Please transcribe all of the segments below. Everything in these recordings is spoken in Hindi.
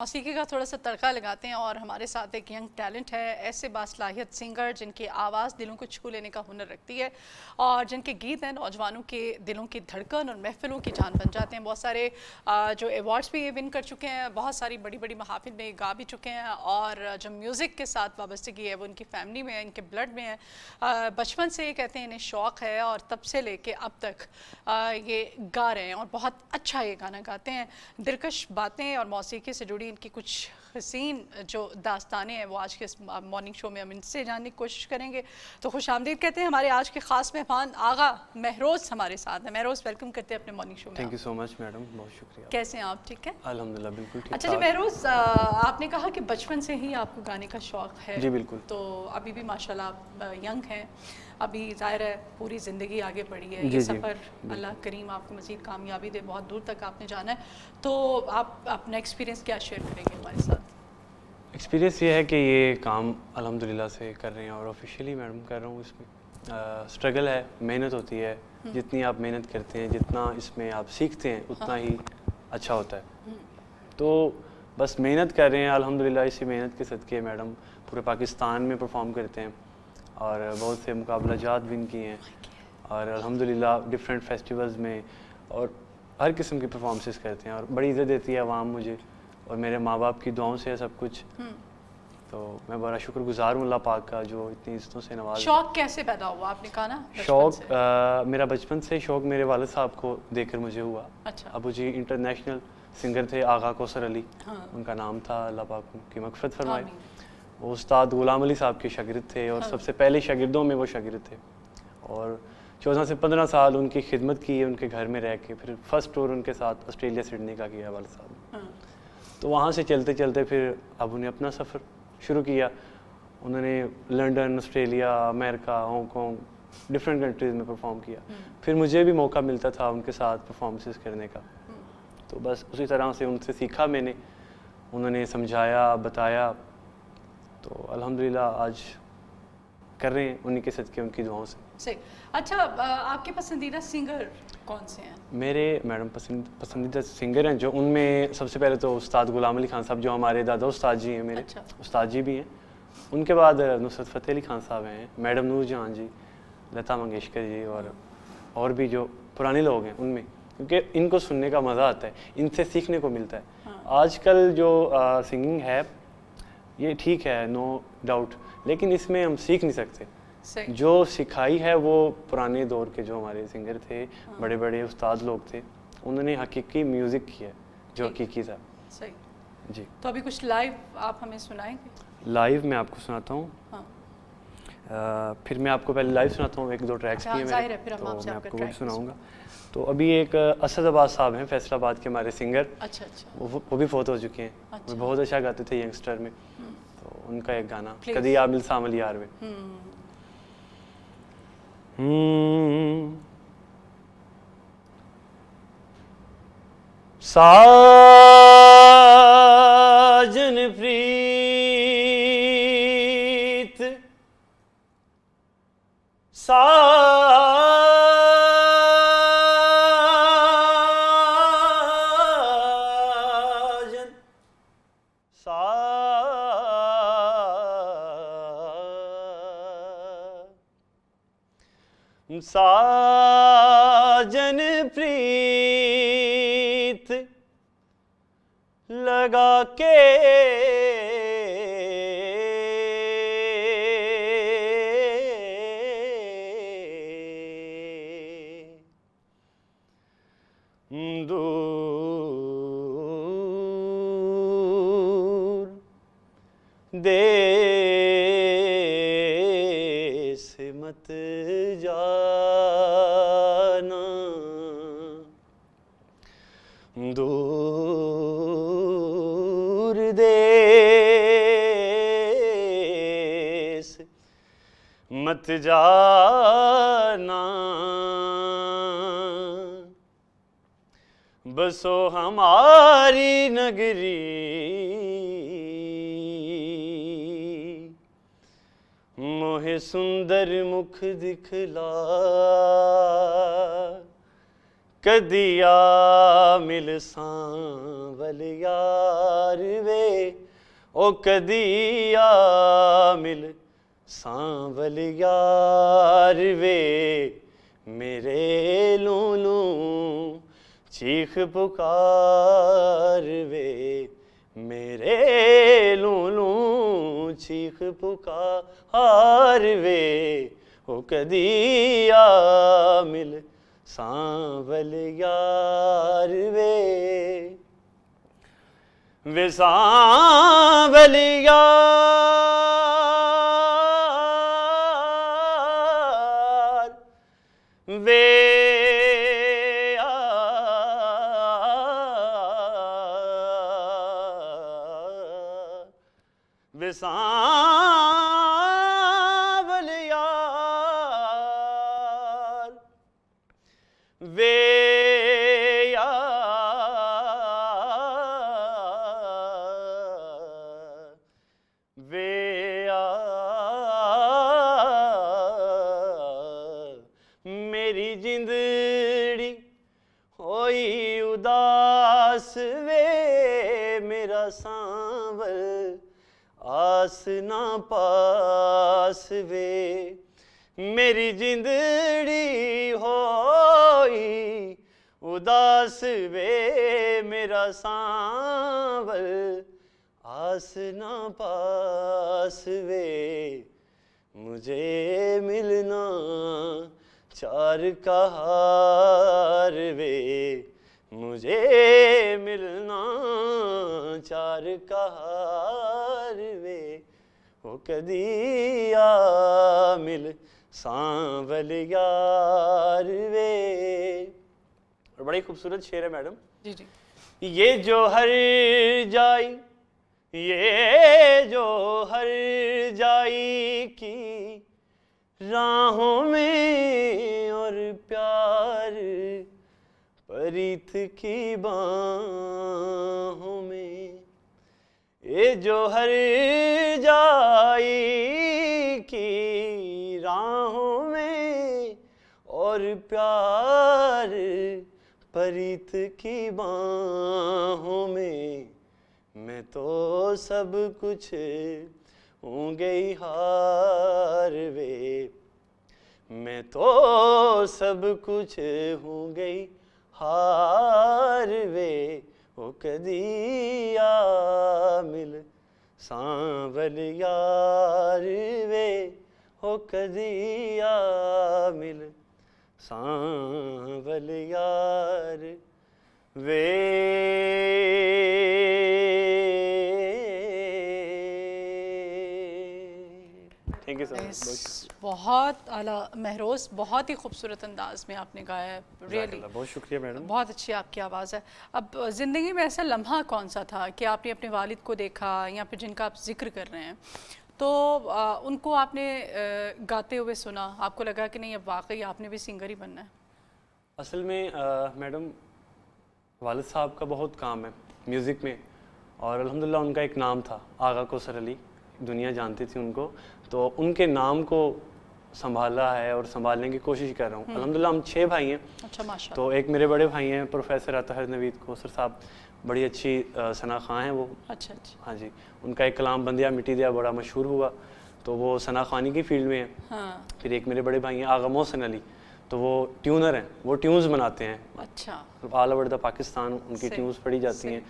मौसीकी का थोड़ा सा तड़का लगाते हैं और हमारे साथ एक यंग टैलेंट है, ऐसे बासलाहियत सिंगर जिनकी आवाज़ दिलों को छू लेने का हुनर रखती है और जिनके गीत हैं नौजवानों के दिलों की धड़कन और महफिलों की जान बन जाते हैं। बहुत सारे जो अवार्ड्स भी ये विन कर चुके हैं, बहुत सारी बड़ी बड़ी महफिल में गा भी चुके हैं और जो म्यूज़िक के साथ वाबस्तगी है वो इनकी फैमिली में है, इनके ब्लड में है। बचपन से कहते हैं इन्हें शौक़ है और तब से लेके अब तक ये गा रहे हैं और बहुत अच्छा ये गाना गाते हैं। दिलकश बातें और मौसीकी से जुड़ी इनकी कुछ हसीन जो दास्तानें हैं वो आज के इस मॉर्निंग शो में हम इनसे जानने की कोशिश करेंगे। तो खुश आमदीद कहते हैं हमारे आज के ख़ास मेहमान आगा महरोज़ हमारे साथ हैं। महरोज़ वेलकम करते हैं अपने मॉर्निंग शो में। Thank you so much madam, बहुत शुक्रिया। कैसे हैं आप? ठीक है अल्हम्दुलिल्लाह, बिल्कुल ठीक। अच्छा जी महरोज़, आपने कहा कि बचपन से ही आपको गाने का शौक़ है। जी बिल्कुल। तो अभी भी माशाल्लाह आप यंग हैं, अभी ज़ाहिर है पूरी ज़िंदगी आगे पड़ी है। जी, ये जी, सफ़र अल्लाह करीम आपको मज़ीद कामयाबी दे, बहुत दूर तक आपने जाना है। तो आप अपना एक्सपीरियंस क्या शेयर करेंगे हमारे साथ? एक्सपीरियंस ये है कि ये काम अल्हम्दुलिल्लाह से कर रहे हैं और ऑफिशियली मैडम कर रहा हूँ। इसमें स्ट्रगल है, मेहनत होती है। जितनी आप मेहनत करते हैं, जितना इसमें आप सीखते हैं, उतना ही अच्छा होता है। तो बस मेहनत कर रहे हैं अल्हम्दुलिल्लाह। इसी मेहनत के सदक़े मैडम पूरे पाकिस्तान में परफॉर्म करते हैं और बहुत से मुकाबला जात विन किए हैं और अल्हम्दुलिल्लाह डिफरेंट फेस्टिवल्स में और हर किस्म की परफॉर्मेंसेस करते हैं और बड़ी इज़्ज़त देती है आवाम मुझे और मेरे माँ बाप की दुआओं से है सब कुछ। तो मैं बड़ा शुक्रगुजार हूँ अल्लाह पाक का जो इतनी इज़्ज़तों से नवाज़। शौक़ कैसे पैदा हुआ? आपने कहा ना शौक़ मेरा बचपन से शौक़ मेरे वालिद साहब को देखकर मुझे हुआ। अच्छा। अबू जी इंटरनेशनल सिंगर थे, आगा कौसर अली उनका नाम था, अल्लाह पाक उनकी मग़फ़िरत फरमाए। वो उस्ताद ग़ुलाम अली साहब के शागिर्द थे और सबसे पहले शागिर्दों में वो शागिर्द थे और 14 से 15 साल उनकी खिदमत की है उनके घर में रह के। फिर फर्स्ट टूर उनके साथ ऑस्ट्रेलिया सिडनी का किया वालिद साहब। तो वहाँ से चलते चलते फिर अब उन्हें अपना सफ़र शुरू किया। उन्होंने London, Australia, America, Hong Kong, different countries में परफॉर्म किया। फिर मुझे भी मौका मिलता था उनके साथ परफॉर्मेंसेस करने का। तो बस उसी तरह से उनसे सीखा मैंने, उन्होंने समझाया, बताया। तो अल्हम्दुलिल्लाह आज कर रहे हैं उन्हीं के सदक़े, उनकी दुआओं से। सही। अच्छा, आपके पसंदीदा सिंगर कौन से हैं? मेरे मैडम पसंदीदा सिंगर हैं जो, उनमें सबसे पहले तो उस्ताद ग़ुलाम अली खान साहब जो हमारे दादा उस्ताद जी हैं, मेरे उस्ताद जी भी हैं। उनके बाद नुसरत फ़तेह अली खान साहब हैं, मैडम नूर जहां जी, लता मंगेशकर जी और भी जो पुराने लोग हैं उनमें, क्योंकि इनको सुनने का मज़ा आता है, इनसे सीखने को मिलता है। आजकल जो सिंगिंग है ये ठीक है, नो डाउट, लेकिन इसमें हम सीख नहीं सकते। जो सिखाई है वो पुराने दौर के जो हमारे सिंगर थे, बड़े बड़े उस्ताद लोग थे, उन्होंने हकीकी म्यूज़िक किया जो हकीकी था। सही जी। तो अभी कुछ लाइव आप हमें सुनाएंगे? लाइव मैं आपको सुनाता हूँ। फिर मैं आपको पहले लाइव सुनाता हूँ, एक दो ट्रैक्स भी हैं मेरे, तो मैं आपको वो सुनाऊँगा। तो अभी एक असदाबाद साहब हैं, फैसलाबाद के हमारे सिंगर। अच्छा अच्छा। वो भी फौत हो चुके हैं। वो बहुत अच्छा गाते थे यंगस्टर में। तो उनका एक गाना कदी आ मिल सामल यार में। साजन प्रीत साजन साजन प्रीत लगा के दूर देश मत जाना, दूर देश मत जाना, बसो हमारी नगरी मोहे सुंदर मुख दिखला, कदिया मिल सांवरिया सांवल यार वे ओ कदी आ मिल सांवल यार वे मेरे लूलू चीख पुकार वे मेरे लूलू चीख पुकार वे ओ कदी आ मिल सांवल यार वे सांवल यार वे सांवल यार वे मेरी जिंदड़ी होई उदास वे मेरा सांवल आस ना पास वे मेरी जिंदड़ी होई उदास वे मेरा सांवल आस ना पास वे मुझे मिलना चार कहार वे मुझे मिलना चार कहार वे ओ कदी आ मिल सांवल यार वे। और बड़ी खूबसूरत शेर है मैडम। जी जी। ये जो हर जाई ये जो हर जाई की राहों में और प्यार परीत की बाहों में ये जो हर जाई की राहों में और प्यार परीत की बाहों में मैं तो सब कुछ हूँ गई हार वे मैं तो सब कुछ हूँ गई हार वे ओ कदी आ मिल सांवल यार वे ओ कदी आ मिल सांवल यार वे। Thank you so much. बहुत आला महरोज, बहुत ही खूबसूरत अंदाज में आपने गाया है, रियली बहुत शुक्रिया मैडम। बहुत अच्छी आपकी आवाज़ है। अब ज़िंदगी में ऐसा लम्हा कौन सा था कि आपने अपने वालिद को देखा या फिर जिनका आप जिक्र कर रहे हैं तो उनको आपने गाते हुए सुना, आपको लगा कि नहीं अब वाकई आपने भी सिंगर ही बनना है? असल में मैडम वालिद साहब का बहुत काम है म्यूज़िक में और अल्हम्दुलिल्लाह उनका एक नाम था आगा कौसर अली, दुनिया जानती थी उनको, तो उनके नाम को संभाला है और संभालने की कोशिश कर रहा हूँ। अल्हम्दुलिल्लाह हम 6 भाई हैं। अच्छा माशाल्लाह। तो एक मेरे बड़े भाई हैं प्रोफेसर अतहर नवीद कौसर साहब, बड़ी अच्छी सना खां हैं वो। अच्छा अच्छा। हाँ जी, उनका एक कलाम बंदिया मिट्टी दिया बड़ा मशहूर हुआ, तो वो सना खानी की फील्ड में है। हाँ। फिर एक मेरे बड़े भाई हैं आगा मोहसिन अली, तो वो ट्यूनर हैं, वो ट्यून्स बनाते हैं। अच्छा। ऑल ओवर द पाकिस्तान उनकी ट्यून्स पढ़ी जाती हैं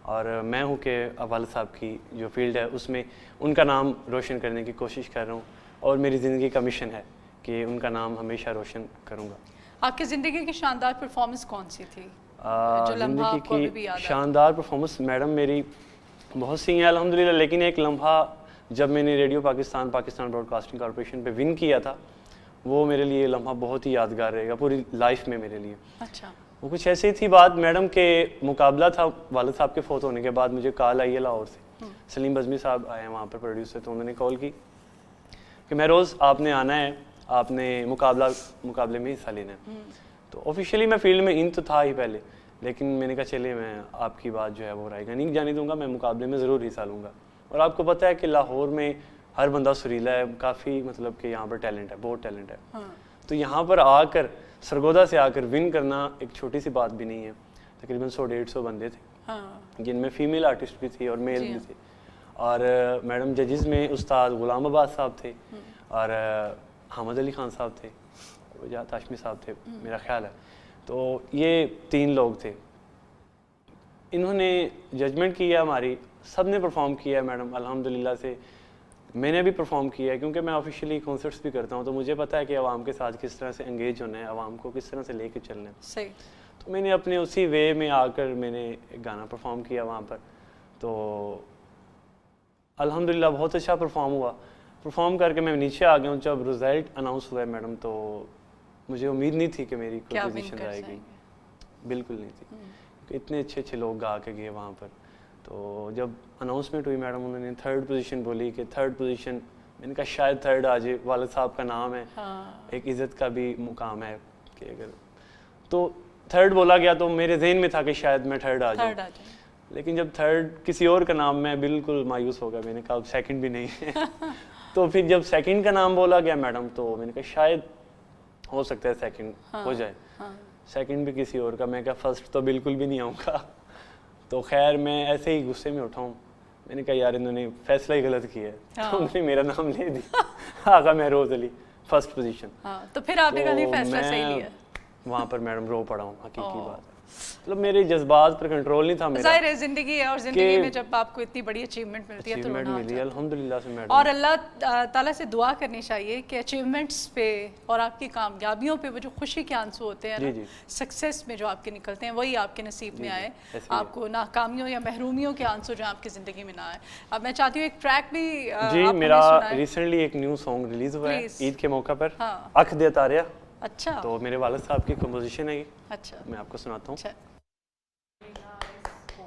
और मैं हूँ कि वालिद साहब की जो फील्ड है उसमें उनका नाम रोशन करने की कोशिश कर रहा हूँ और मेरी ज़िंदगी का मिशन है कि उनका नाम हमेशा रोशन करूँगा। आपकी ज़िंदगी की शानदार परफॉर्मेंस कौन सी थी जो लम्हा आपको अभी भी याद आता है? शानदार परफॉर्मेंस मैडम मेरी बहुत सी हैं अल्हम्दुलिल्लाह, लेकिन एक लम्हा जब मैंने रेडियो पाकिस्तान ब्रॉडकास्टिंग कॉरपोरेशन पे विन किया था, वो मेरे लिए लम्हा बहुत ही यादगार रहेगा पूरी लाइफ में मेरे लिए। अच्छा। वो कुछ ऐसे ही थी बात मैडम के मुकाबला था वालिद साहब के फोत होने के बाद, मुझे कॉल आई है लाहौर से, सलीम बज़मी साहब आए हैं वहाँ पर प्रोड्यूसर, तो उन्होंने कॉल की कि महरोज़ आपने आना है, आपने मुकाबले में हिस्सा लेना है। तो ऑफिशियली मैं फील्ड में इन तो था ही पहले, लेकिन मैंने कहा चलिए मैं आपकी बात जो है वो रायगा नहीं जाने दूंगा, मैं मुकाबले में ज़रूर हिस्सा लूँगा। और आपको पता है कि लाहौर में हर बंदा सुरीला है, काफ़ी मतलब कि यहाँ पर टैलेंट है, बहुत टैलेंट है। तो यहाँ पर आकर सरगोदा से आकर विन करना एक छोटी सी बात भी नहीं है, तकरीबन 100-150 बंदे थे हाँ जिनमें फ़ीमेल आर्टिस्ट भी थी और मेल जी भी हाँ। थे। और मैडम जजेस में उस्ताद गुलाम अब्बास साहब थे और हामिद अली ख़ान साहब थे, वजाहत हाशमी साहब थे मेरा ख्याल है। तो ये 3 लोग थे, इन्होंने जजमेंट किया हमारी, सब ने परफॉर्म किया मैडम अल्हम्दुलिल्लाह से। मैंने भी परफॉर्म किया है क्योंकि मैं ऑफिशियली कॉन्सर्ट्स भी करता हूँ, तो मुझे पता है कि आवाम के साथ किस तरह से एंगेज होना है, आवाम को किस तरह से लेके चलना है। सही। तो मैंने अपने उसी वे में आकर मैंने एक गाना परफॉर्म किया वहाँ पर, तो अल्हम्दुलिल्लाह बहुत अच्छा परफॉर्म हुआ। परफॉर्म करके मैं नीचे आ गया हूँ, जब रिज़ल्ट अनाउंस हुआ है मैडम, तो मुझे उम्मीद नहीं थी कि मेरी कोई क्या विन पोजीशन कर रहेगी, जाएंगे। बिल्कुल नहीं थी, क्योंकि इतने अच्छे अच्छे लोग गा के गए वहाँ पर। तो जब अनाउंसमेंट हुई मैडम, उन्होंने 3rd पोजीशन बोली कि 3rd पोजीशन, मैंने कहा शायद 3rd आ जाए, वालिद साहब का नाम है, हाँ एक इज़्ज़त का भी मुकाम है कि अगर, तो 3rd बोला गया तो मेरे जहन में था कि शायद मैं 3rd आ जाऊँ। 3rd आ जाए। लेकिन जब 3rd किसी और का नाम, मैं बिल्कुल मायूस हो गया, मैंने कहा अब 2nd भी नहीं है। तो फिर जब 2nd का नाम बोला गया मैडम, तो मैंने कहा शायद हो सकता है 2nd हो जाए, हाँ 2nd भी किसी और का। मैं कहा 1st तो बिल्कुल भी नहीं आऊँगा। तो खैर मैं ऐसे ही गुस्से में उठाऊँ, मैंने कहा यार इन्होंने फैसला ही गलत किया है। हाँ। तो उन्होंने मेरा नाम ले दिया, आगा महरोज अली 1st पोजीशन। हाँ। तो फिर आपने कहा नहीं तो फैसला सही मैं लिया। वहाँ पर मैडम रो पड़ा हूँ, हकीकी बात है। मतलब मेरे जज्बात पर कंट्रोल नहीं था मेरा। जाहिर है जिंदगी है, और जिंदगी कि में जब आपको इतनी बड़ी अचीवमेंट मिलती है तो अचीवमेंट रोना आ मिली जाता है। अल्हम्दुलिल्लाह से मैडम। और अल्लाह ताला से दुआ करनी चाहिए कि अचीवमेंट्स पे और आपकी कामयाबियों पे वो जो खुशी के आंसू होते हैं जी, ना, जी। सक्सेस में जो आपके निकलते हैं, वही आपके नसीब में आए, ऐसे ही है। आपको नाकामियों या महरूमियों के आंसू जो आपकी ज़िंदगी में ना आए। अब मैं चाहती हूँ एक ट्रैक भी जी, आप मेरा हमें सुनाएं। रिसेंटली एक न्यू सॉन्ग रिलीज हुआ है Please। ईद के मौका पर, हाँ। अख दे तारिया। अच्छा तो मेरे वालिद साहब की कंपोजिशन है ये, अच्छा मैं आपको सुनाता हूँ। अच्छा।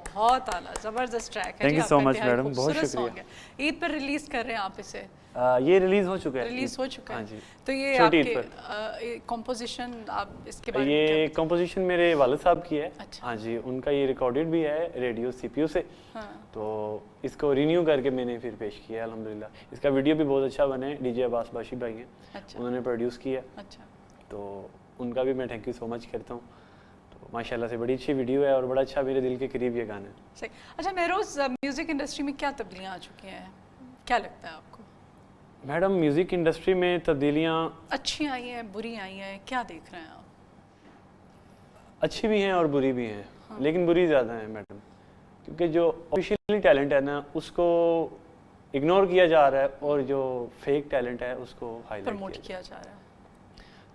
बहुत आला ज़बरदस्त ट्रैक है Thank जी you so आपका, much, इंतहाई मैडम, बहुत खूबसूरत शुक्रिया। song है। ईद पर रिलीज कर रहे हैं आप इसे? ये रिलीज हो चुका है, रिलीज हो चुका हाँ है। जी। तो ये छोटी ईद आपके कंपोजिशन, आप इसके बारे में क्या ये बताएं? कंपोजिशन मेरे वालिद साहब की है। अच्छा। हाँ जी, उनका ये रिकॉर्डेड भी है रेडियो CPU से। हाँ। तो इसको रिन्यू करके मैंने फिर पेश किया है अल्हम्दुलिल्लाह। इसका वीडियो भी बहुत अच्छा बना है, डीजे अब्बास बाशी भाई हैं, अच्छा उन्होंने प्रोड्यूस किया, अच्छा तो उनका भी मैं थैंक यू सो मच करता हूँ। तो माशाल्लाह से बड़ी अच्छी वीडियो है और बड़ा अच्छा मेरे दिल के करीब ये गाना है। सही। अच्छा महरोज, म्यूजिक इंडस्ट्री में क्या तब्दीलियाँ आ चुकी हैं, क्या लगता है आपको? मैडम म्यूज़िक इंडस्ट्री में तब्दीलियाँ अच्छी आई हैं, बुरी आई हैं, क्या देख रहे हैं आप? अच्छी भी हैं और बुरी भी हैं, लेकिन बुरी ज़्यादा है मैडम, क्योंकि जो ऑफिशियली टैलेंट है ना उसको इग्नोर किया जा रहा है और जो फेक टैलेंट है उसको हाईलाइट प्रमोट किया किया जा रहा है।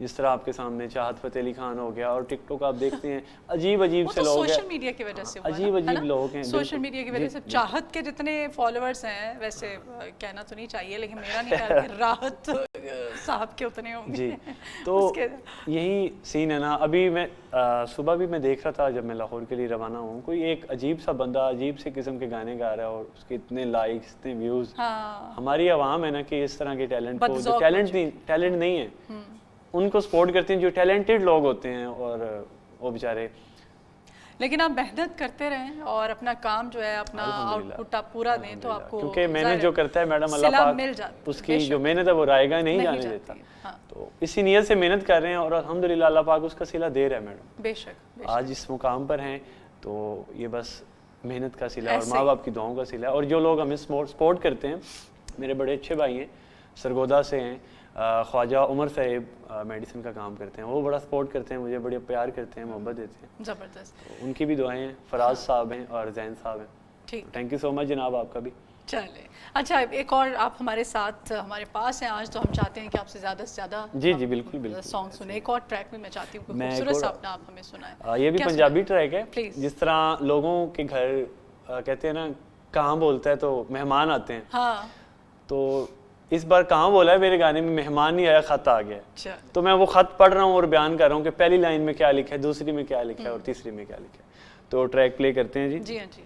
जिस तरह आपके सामने चाहत फ़तेह अली खान हो गया और टिकटॉक आप देखते हैं अजीब अजीब वो से तो लोग सोशल हैं, मीडिया की वजह से हुआ अजीब ना, है अजीब ना? लोग हैं, सोशल बिल्कुल। मीडिया की जी, वजह से जी। चाहत के जितने फॉलोअर्स हैं, वैसे कहना तो नहीं चाहिए, लेकिन मेरा नहीं ख्याल कि राहत साहब के उतने होंगे। जी, तो उसके यही सीन है ना। अभी मैं सुबह भी मैं देख रहा था जब मैं लाहौर के लिए रवाना हूँ, कोई एक अजीब सा बंदा अजीब से किस्म के गाने गा रहा है और उसके इतने लाइक्स, इतने व्यूज़। हाँ हमारी आवाम है ना कि इस तरह के टैलेंट को, जो बदज़ौक़ टैलेंट नहीं है उनको सपोर्ट करते हैं, जो टैलेंटेड लोग होते हैं, और वो बेचारे। लेकिन आप मेहनत करते रहें और अपना काम जो है, अपना अल्हम्दुलिल्लाह, आउटपुट आप पूरा दें तो आपको क्योंकि मैंने ज़ाहिर जो है करता है मैडम अल्लाह सिला पाक मिल जाती, उसकी बेशक। जो मेहनत है वो रायगा नहीं नहीं जाने जाती देता। है, हाँ। तो इसी नीयत से मेहनत कर रहे हैं और अल्हम्दुलिल्लाह अल्लाह पाक उसका सिला दे रहा है मैडम। बेशक आज इस मुकाम पर हैं तो ये बस मेहनत का सिला और ऐसे माँ ही। बाप की दुआओं का सिला है। और जो लोग हमें सपोर्ट करते हैं, मेरे बड़े अच्छे भाई हैं, सरगोदा से हैं, ख्वाजा उमर साहेब मेडिसिन का काम करते हैं, वो बड़ा सपोर्ट करते हैं मुझे, बड़े प्यार करते हैं, मोहब्बत देते हैं, ज़बरदस्त। तो उनकी भी दुआएं हैं। फराज साहब हैं और जैन साहब हैं, ठीक, थैंक यू सो मच जनाब, आपका भी। चले। अच्छा, एक और आप हमारे साथ हमारे पास हैं आज, तो हम चाहते हैं कि आपसे ज़्यादा से ज़्यादा जी जी बिल्कुल बिल्कुल। सॉन्ग सुने। एक और ट्रैक भी मैं चाहती हूँ, कोई मैं खूबसूरत एक सा और- अपना आप हमें सुनाएं। ये भी क्या पंजाबी ट्रैक है। Please। जिस तरह लोगों के घर कहते हैं ना कहाँ बोलता है तो मेहमान आते हैं, हाँ तो इस बार कहाँ बोला है मेरे गाने में, मेहमान नहीं आया खत आ गया। अच्छा, तो मैं वो खत पढ़ रहा हूँ और बयान कर रहा हूँ कि पहली लाइन में क्या लिखा है, दूसरी में क्या लिखा है और तीसरी में क्या लिखा है। तो ट्रैक प्ले करते हैं जी। जी हाँ जी,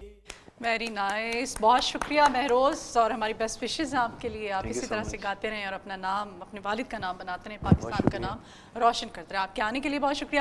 वेरी नाइस, बहुत शुक्रिया महरोज, और हमारी बेस्ट विशेज़ हैं आपके लिए। आप Thank you इसी so तरह से much। गाते रहें और अपना नाम, अपने वालिद का नाम बनाते रहें, पाकिस्तान का नाम रोशन करते रहें। आपके आने के लिए बहुत शुक्रिया।